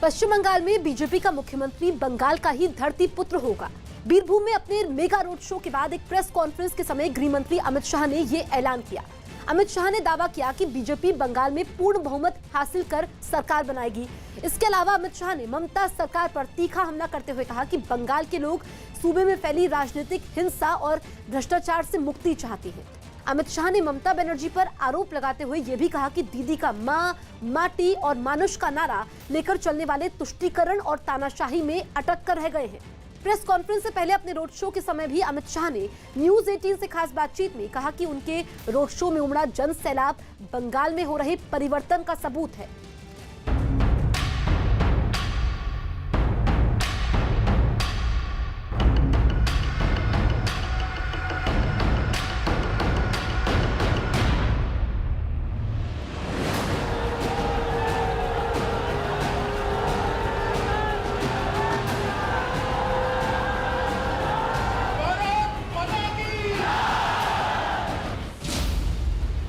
पश्चिम बंगाल में बीजेपी का मुख्यमंत्री बंगाल का ही धरती पुत्र होगा। बीरभूम में अपने मेगा रोड शो के बाद एक प्रेस कॉन्फ्रेंस के समय गृह मंत्री अमित शाह ने ये ऐलान किया। अमित शाह ने दावा किया कि बीजेपी बंगाल में पूर्ण बहुमत हासिल कर सरकार बनाएगी। इसके अलावा अमित शाह ने ममता सरकार पर तीखा हमला करते हुए कहा कि बंगाल के लोग सूबे में फैली राजनीतिक हिंसा और भ्रष्टाचार से मुक्ति चाहते हैं। अमित शाह ने ममता बनर्जी पर आरोप लगाते हुए यह भी कहा कि दीदी का मां, माटी और मानुष का नारा लेकर चलने वाले तुष्टीकरण और तानाशाही में अटक कर रह गए हैं। प्रेस कॉन्फ्रेंस से पहले अपने रोड शो के समय भी अमित शाह ने न्यूज 18 से खास बातचीत में कहा कि उनके रोड शो में उमड़ा जन सैलाब बंगाल में हो रहे परिवर्तन का सबूत है।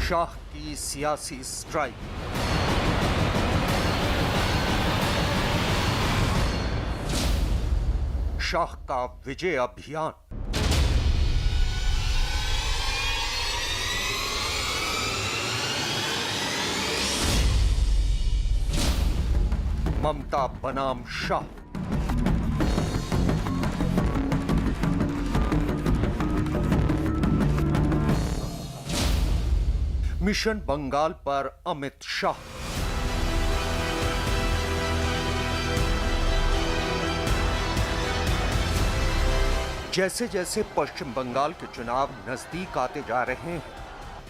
शाह की सियासी स्ट्राइक। शाह का विजय अभियान। ममता बनाम शाह। मिशन बंगाल पर अमित शाह। जैसे जैसे पश्चिम बंगाल के चुनाव नजदीक आते जा रहे हैं,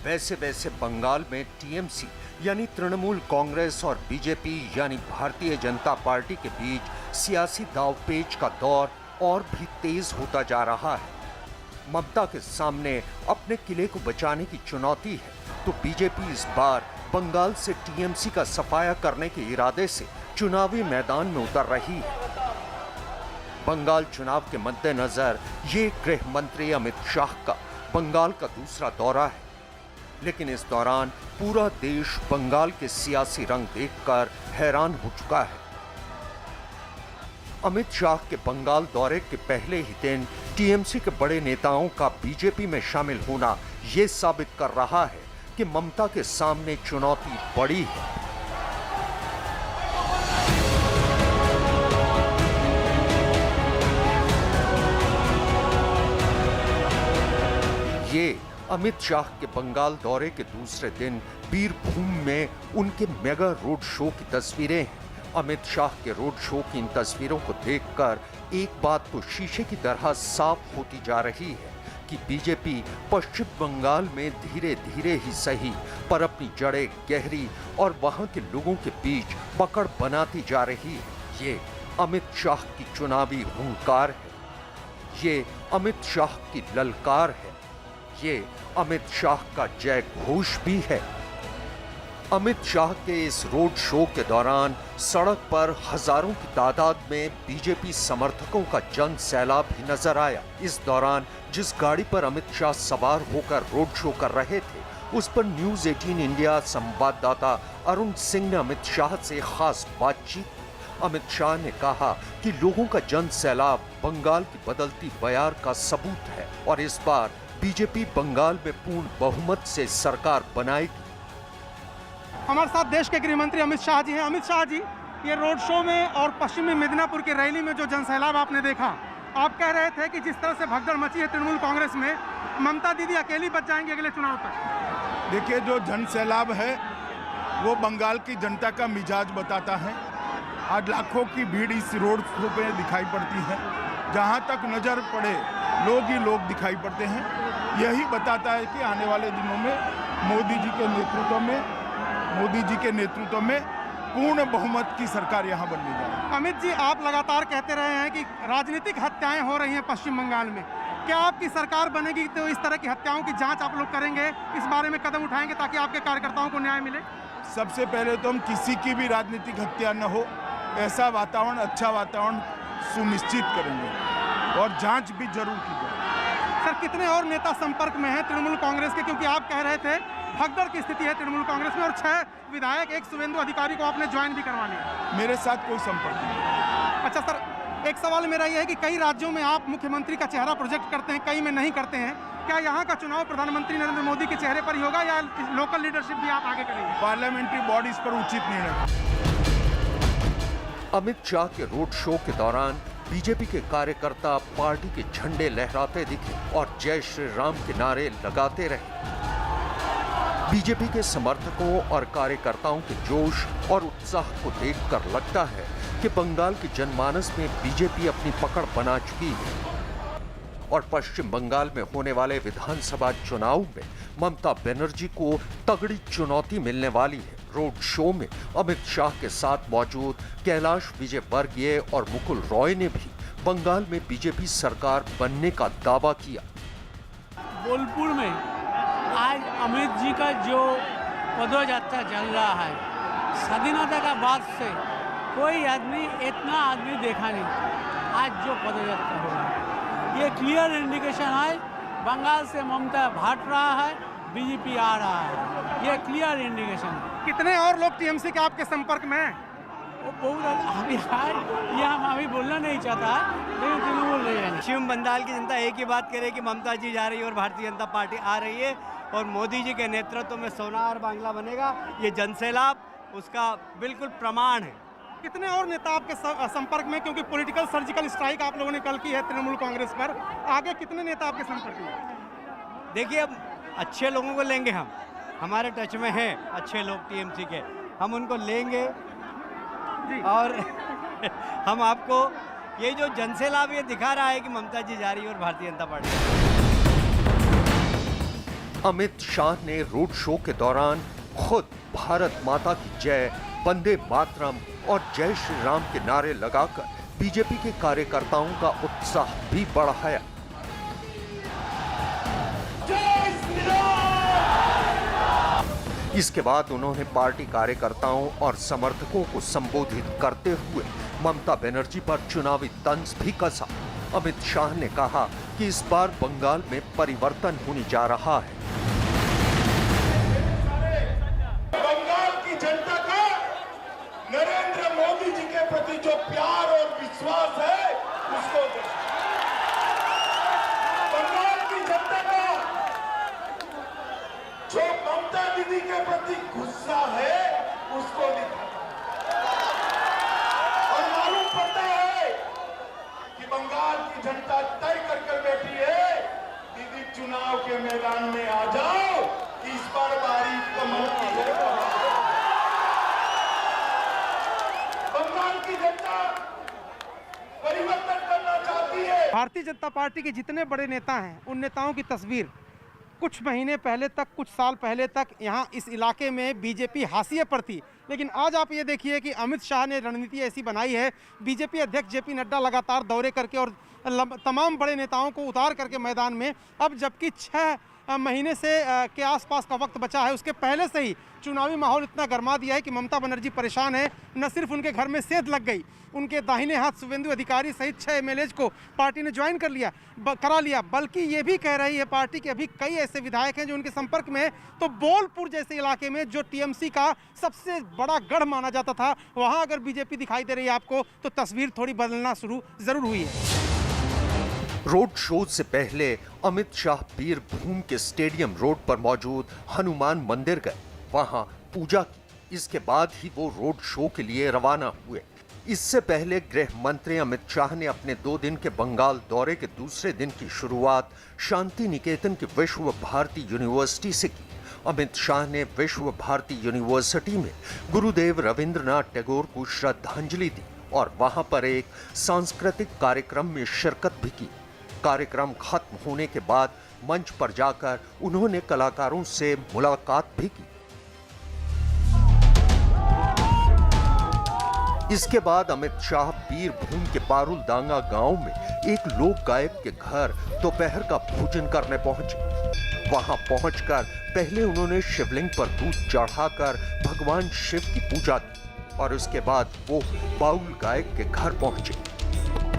वैसे वैसे बंगाल में टीएमसी यानी तृणमूल कांग्रेस और बीजेपी यानी भारतीय जनता पार्टी के बीच सियासी दांवपेच का दौर और भी तेज होता जा रहा है। ममता के सामने अपने किले को बचाने की चुनौती है, तो बीजेपी इस बार बंगाल से टीएमसी का सफाया करने के इरादे से चुनावी मैदान में उतर रही है। बंगाल चुनाव के मद्देनजर ये गृह मंत्री अमित शाह का बंगाल का दूसरा दौरा है, लेकिन इस दौरान पूरा देश बंगाल के सियासी रंग देखकर हैरान हो चुका है। अमित शाह के बंगाल दौरे के पहले ही दिन टीएमसी के बड़े नेताओं का बीजेपी में शामिल होना ये साबित कर रहा है कि ममता के सामने चुनौती बड़ी है। ये अमित शाह के बंगाल दौरे के दूसरे दिन बीरभूम में उनके मेगा रोड शो की तस्वीरें हैं। अमित शाह के रोड शो की इन तस्वीरों को देखकर एक बात तो शीशे की तरह साफ होती जा रही है कि बीजेपी पश्चिम बंगाल में धीरे धीरे ही सही पर अपनी जड़ें गहरी और वहां के लोगों के बीच पकड़ बनाती जा रही है। ये अमित शाह की चुनावी हुंकार है, ये अमित शाह की ललकार है, ये अमित शाह का जय घोष भी है। अमित शाह के इस रोड शो के दौरान सड़क पर हजारों की तादाद में बीजेपी समर्थकों का जन सैलाब भी नजर आया। इस दौरान जिस गाड़ी पर अमित शाह सवार होकर रोड शो कर रहे थे, उस पर न्यूज 18 इंडिया संवाददाता अरुण सिंह ने अमित शाह से खास बातचीत। अमित शाह ने कहा कि लोगों का जन सैलाब बंगाल की बदलती बयार का सबूत है और इस बार बीजेपी बंगाल में पूर्ण बहुमत से सरकार बनाएगी। हमारे साथ देश के गृह मंत्री अमित शाह जी हैं। अमित शाह जी, ये रोड शो में और पश्चिमी मिदनापुर की रैली में जो जनसैलाब आपने देखा, आप कह रहे थे कि जिस तरह से भगदड़ मची है तृणमूल कांग्रेस में, ममता दीदी अकेली बच जाएंगी अगले चुनाव तक। देखिए, जो जनसैलाब है वो बंगाल की जनता का मिजाज बताता है। आज लाखों की भीड़ इस रोड शो पे दिखाई पड़ती है। जहाँ तक नजर पड़े लोग ही लोग दिखाई पड़ते हैं। यही बताता है कि आने वाले दिनों में मोदी जी के नेतृत्व में पूर्ण बहुमत की सरकार यहाँ बनने जा रही है। अमित जी, आप लगातार कहते रहे हैं कि राजनीतिक हत्याएं हो रही हैं पश्चिम बंगाल में। क्या आपकी सरकार बनेगी तो इस तरह की हत्याओं की जांच आप लोग करेंगे, इस बारे में कदम उठाएंगे ताकि आपके कार्यकर्ताओं को न्याय मिले? सबसे पहले तो हम किसी की भी राजनीतिक हत्या न हो, ऐसा वातावरण, अच्छा वातावरण सुनिश्चित करेंगे और जाँच भी जरूर की जाए। सर, कितने और नेता संपर्क में हैं तृणमूल कांग्रेस के? क्योंकि आप कह रहे थे भगदड़ की स्थिति है तृणमूल कांग्रेस में और 6 विधायक, एक शुभेंदु अधिकारी को आपने ज्वाइन भी करवा लिया। मेरे साथ कोई संपर्क नहीं। अच्छा सर, एक सवाल मेरा यह है कि कई राज्यों में आप मुख्यमंत्री का चेहरा प्रोजेक्ट करते हैं, कई में नहीं करते हैं। क्या यहाँ का चुनाव प्रधानमंत्री नरेंद्र मोदी के चेहरे पर ही होगा या लोकल लीडरशिप भी आप आगे करेंगे? पार्लियामेंट्री बॉडीज पर उचित निर्णय। अमित शाह के रोड शो के दौरान बीजेपी के कार्यकर्ता पार्टी के झंडे लहराते दिखे और जय श्री राम के नारे लगाते रहे। बीजेपी के समर्थकों और कार्यकर्ताओं के जोश और उत्साह को देखकर लगता है कि बंगाल के जनमानस में बीजेपी अपनी पकड़ बना चुकी है और पश्चिम बंगाल में होने वाले विधानसभा चुनाव में ममता बनर्जी को तगड़ी चुनौती मिलने वाली है। रोड शो में अमित शाह के साथ मौजूद कैलाश विजयवर्गीय और मुकुल रॉय ने भी बंगाल में बीजेपी सरकार बनने का दावा किया। बोलपुर में आज अमित जी का जो पदयात्रा चल रहा है, स्वाधीनता का बाद से कोई आदमी इतना आदमी देखा नहीं। आज जो पदयात्रा हो रहा है ये क्लियर इंडिकेशन है बंगाल से ममता भाग रहा है, बीजेपी आ रहा है, ये क्लियर इंडिकेशन है। कितने और लोग टीएमसी के आपके संपर्क में हैं? वो बहुत अभी ये हम अभी बोलना नहीं चाहता लेकिन तृणमूल नहीं है। पश्चिम बंगाल की जनता एक ही बात करे कि ममता जी जा रही है और भारतीय जनता पार्टी आ रही है और मोदी जी के नेतृत्व में सोनार बांग्ला बनेगा। ये जनसैलाब उसका बिल्कुल प्रमाण है। कितने और नेता आपके संपर्क में, क्योंकि पॉलिटिकल सर्जिकल स्ट्राइक आप लोगों ने कल की है तृणमूल कांग्रेस पर, आगे कितने नेता आपके संपर्क में? देखिए, अब अच्छे लोगों को लेंगे, हम हमारे टच में हैं अच्छे लोग टीएमसी के, हम उनको लेंगे और हम आपको ये जो जनसैलाब ये दिखा रहा है कि ममता जी जा रही है और भारतीय जनता पार्टी। अमित शाह ने रोड शो के दौरान खुद भारत माता की जय, वंदे मातरम और जय श्री राम के नारे लगाकर बीजेपी के कार्यकर्ताओं का उत्साह भी बढ़ाया। इसके बाद उन्होंने पार्टी कार्यकर्ताओं और समर्थकों को संबोधित करते हुए ममता बनर्जी पर चुनावी तंज भी कसा। अमित शाह ने कहा कि इस बार बंगाल में परिवर्तन होने जा रहा है। बंगाल की जनता का नरेंद्र मोदी जी के प्रति जो प्यार और विश्वास है उसको बंगाल की जनता का जो ममता दीदी के प्रति गुस्सा है उसको दिखाता और मालूम पड़ता है कि बंगाल की जनता तय कर बैठी है, दीदी चुनाव के मैदान में आ जाओ, इस बार बारी कमल की है। बंगाल की जनता परिवर्तन करना चाहती है। भारतीय जनता पार्टी के जितने बड़े नेता हैं उन नेताओं की तस्वीर कुछ महीने पहले तक, कुछ साल पहले तक यहाँ इस इलाके में बीजेपी हाशिए पर थी, लेकिन आज आप ये देखिए कि अमित शाह ने रणनीति ऐसी बनाई है। बीजेपी अध्यक्ष जेपी नड्डा लगातार दौरे करके और तमाम बड़े नेताओं को उतार करके मैदान में, अब जबकि 6 महीने से के आसपास का वक्त बचा है, उसके पहले से ही चुनावी माहौल इतना गर्मा दिया है कि ममता बनर्जी परेशान है। न सिर्फ उनके घर में सेंध लग गई, उनके दाहिने हाथ शुभेंदु अधिकारी सहित 6 एमएलए को पार्टी ने ज्वाइन करा लिया, बल्कि ये भी कह रही है पार्टी के अभी कई ऐसे विधायक हैं जो उनके संपर्क में हैं। तो बोलपुर जैसे इलाके में जो टीएमसी का सबसे बड़ा गढ़ माना जाता था, वहाँ अगर बीजेपी दिखाई दे रही है आपको, तो तस्वीर थोड़ी बदलना शुरू जरूर हुई है। रोड शो से पहले अमित शाह बीरभूम के स्टेडियम रोड पर मौजूद हनुमान मंदिर गए, वहां पूजा की। इसके बाद ही वो रोड शो के लिए रवाना हुए। इससे पहले गृह मंत्री अमित शाह ने अपने 2 दिन के बंगाल दौरे के दूसरे दिन की शुरुआत शांति निकेतन की विश्व भारती यूनिवर्सिटी से की। अमित शाह ने विश्व भारती यूनिवर्सिटी में गुरुदेव रविंद्रनाथ टैगोर को श्रद्धांजलि दी और वहां पर एक सांस्कृतिक कार्यक्रम में शिरकत भी की। कार्यक्रम खत्म होने के बाद मंच पर जाकर उन्होंने कलाकारों से मुलाकात भी की। इसके बाद अमित शाह बीरभूम के पारुलदांगा गांव में एक लोक गायक के घर दोपहर का भोजन करने पहुंचे। वहां पहुंचकर पहले उन्होंने शिवलिंग पर दूध चढ़ाकर भगवान शिव की पूजा की और उसके बाद वो बाउल गायक के घर पहुंचे।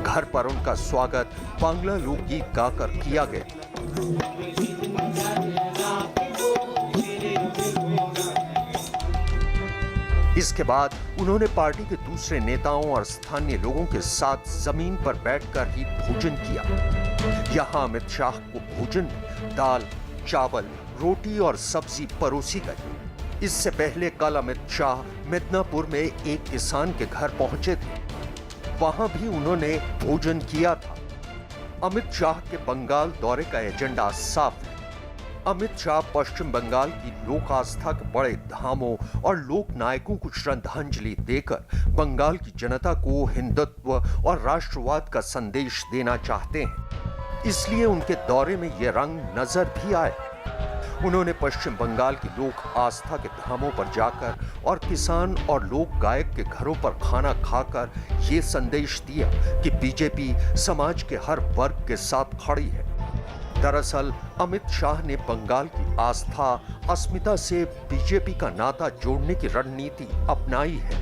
घर पर उनका स्वागत बांग्ला लोकगीत गाकर किया गया। इसके बाद उन्होंने पार्टी के दूसरे नेताओं और स्थानीय लोगों के साथ जमीन पर बैठकर ही भोजन किया। यहां अमित शाह को भोजन में दाल, चावल, रोटी और सब्जी परोसी गई। इससे पहले कल अमित शाह मिदनापुर में एक किसान के घर पहुंचे थे। वहां भी उन्होंने भोजन किया था। अमित शाह के बंगाल दौरे का एजेंडा साफ है। अमित शाह पश्चिम बंगाल की लोक आस्था के बड़े धामों और लोक नायकों को श्रद्धांजलि देकर बंगाल की जनता को हिंदुत्व और राष्ट्रवाद का संदेश देना चाहते हैं। इसलिए उनके दौरे में यह रंग नजर भी आए। उन्होंने पश्चिम बंगाल की लोक आस्था के धामों पर जाकर और किसान और लोक गायक के घरों पर खाना खाकर ये संदेश दिया कि बीजेपी समाज के हर वर्ग के साथ खड़ी है। दरअसल अमित शाह ने बंगाल की आस्था, अस्मिता से बीजेपी का नाता जोड़ने की रणनीति अपनाई है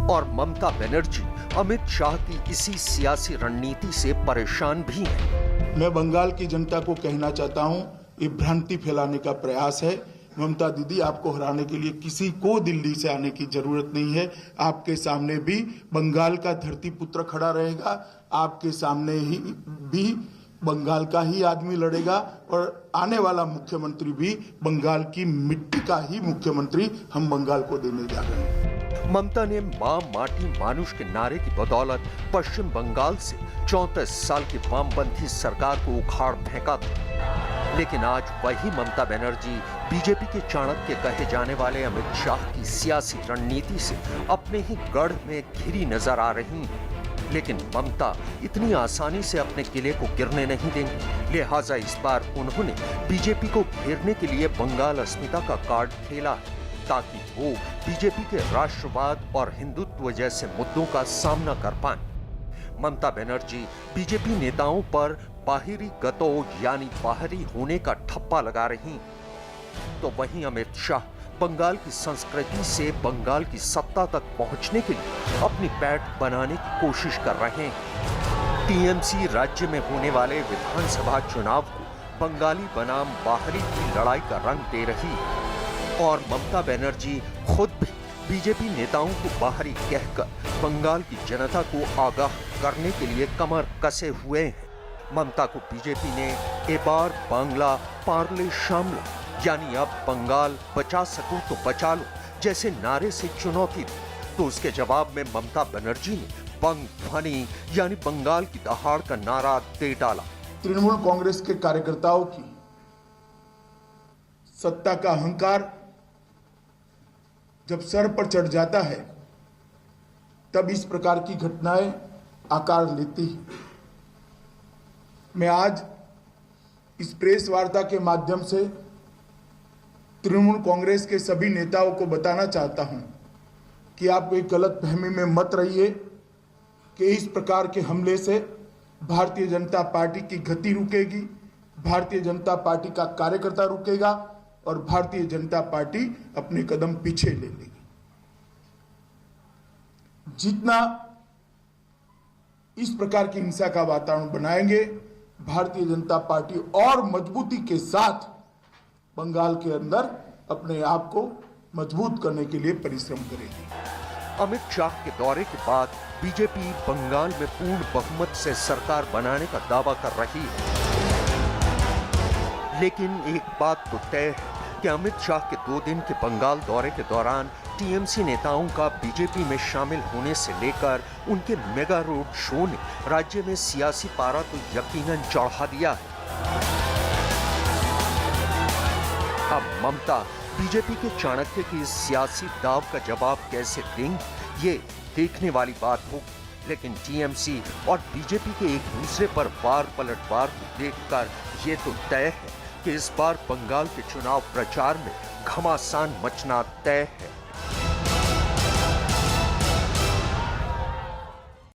और ममता बनर्जी अमित शाह की इसी सियासी रणनीति से परेशान भी हैं। मैं बंगाल की जनता को कहना चाहता हूं, ये भ्रांति फैलाने का प्रयास है। ममता दीदी, आपको हराने के लिए किसी को दिल्ली से आने की जरूरत नहीं है। आपके सामने भी बंगाल का धरती पुत्र खड़ा रहेगा, आपके सामने ही भी बंगाल का ही आदमी लड़ेगा और आने वाला मुख्यमंत्री भी बंगाल की मिट्टी का ही मुख्यमंत्री हम बंगाल को देने जा रहे हैं। ममता ने मां माटी मानुष के नारे की बदौलत पश्चिम बंगाल से 34 साल की वामपंथी सरकार को उखाड़ फेंका था। लेकिन आज वही ममता बनर्जी बीजेपी के चाणक्य कहे जाने वाले अमित शाह की सियासी रणनीति से अपने ही गढ़ में घिरी नजर आ रही हैं। लेकिन ममता इतनी आसानी से अपने किले को गिरने नहीं देंगी। लिहाजा इस बार उन्होंने बीजेपी को घेरने के लिए बंगाल अस्मिता का कार्ड खेला है, ताकि वो बीजेपी के राष्ट्रवाद और हिंदुत्व जैसे मुद्दों का सामना कर पाएं। ममता बनर्जी बीजेपी नेताओं पर बाहरी गतो यानी बाहरी होने का ठप्पा लगा रही, तो वहीं अमित शाह बंगाल की संस्कृति से बंगाल की सत्ता तक पहुंचने के लिए अपनी पैठ बनाने की कोशिश कर रहे हैं। टीएमसी राज्य में होने वाले विधानसभा चुनाव को बंगाली बनाम बाहरी की लड़ाई का रंग दे रही है और ममता बनर्जी खुद भी बीजेपी नेताओं को बाहरी कहकर बंगाल की जनता को आगाह करने के लिए कमर कसे हुए हैं। ममता को बीजेपी ने ए बार बांग्ला पार्ले शामला यानी अब बंगाल बचा सको तो बचा लो जैसे नारे से चुनौती दी, तो उसके जवाब में ममता बनर्जी ने बंग ध्वनि यानी बंगाल की दहाड़ का नारा दे डाला। तृणमूल कांग्रेस के कार्यकर्ताओं की सत्ता का अहंकार जब सर पर चढ़ जाता है तब इस प्रकार की घटनाएं आकार लेती हैं। मैं आज इस प्रेस वार्ता के माध्यम से तृणमूल कांग्रेस के सभी नेताओं को बताना चाहता हूं कि आप एक गलत फहमी में मत रहिए कि इस प्रकार के हमले से भारतीय जनता पार्टी की गति रुकेगी, भारतीय जनता पार्टी का कार्यकर्ता रुकेगा और भारतीय जनता पार्टी अपने कदम पीछे ले लेगी। जितना इस प्रकार की हिंसा का वातावरण बनाएंगे, भारतीय जनता पार्टी और मजबूती के साथ बंगाल के अंदर अपने आप को मजबूत करने के लिए परिश्रम करेगी। अमित शाह के दौरे के बाद बीजेपी बंगाल में पूर्ण बहुमत से सरकार बनाने का दावा कर रही है। लेकिन एक बात तो तय है कि अमित शाह के 2 दिन के बंगाल दौरे के दौरान टीएमसी नेताओं का बीजेपी में शामिल होने से लेकर उनके मेगा रोड शो ने राज्य में सियासी पारा तो यकीनन चढ़ा दिया है। अब ममता बीजेपी के चाणक्य की इस सियासी दाव का जवाब कैसे देंगी, ये देखने वाली बात होगी। लेकिन टीएमसी और बीजेपी के एक दूसरे पर वार पलटवार को देखकर ये तो तय है कि इस बार बंगाल के चुनाव प्रचार में घमासान मचना तय है।